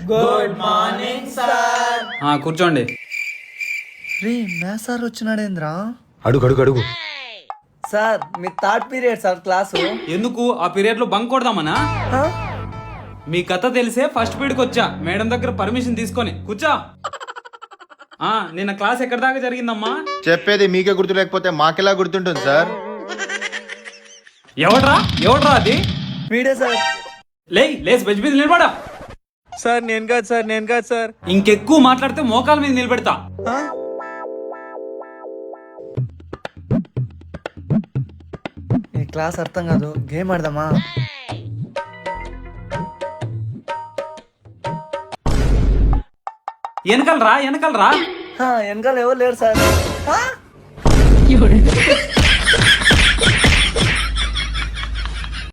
Good morning sir. కూర్చోండి. రే maths sir వచ్చినాడేంద్రా? అడుగు sir మీ third period sir class. ఎందుకు ఆ పీరియడ్ లో బంక్ కొడదామనా? మీ కథ తెలిసే ఫస్ట్ పీరియడ్కి వచ్చా, మేడం దగ్గర పర్మిషన్ తీసుకొని కూర్చో. నిన్న క్లాస్ ఎక్కడి దాకా జరిగిందమ్మా? చెప్పేది మీకే గుర్తు లేకపోతే మాకెలా గుర్తుంటుంది సార్? ఎవడ్రా అది? వీడే సార్. లేచి బెంచ్ మీద నిలబడా. సార్ నేను కాదు సార్. ఇంకెక్కువ మాట్లాడితే మోకాల మీద నిలబెడతా. ఈ క్లాస్ అర్థం కాదు, గేమ్ ఆడదామా? వెనకాలరా. వెనకాల ఎవరు లేరు సార్.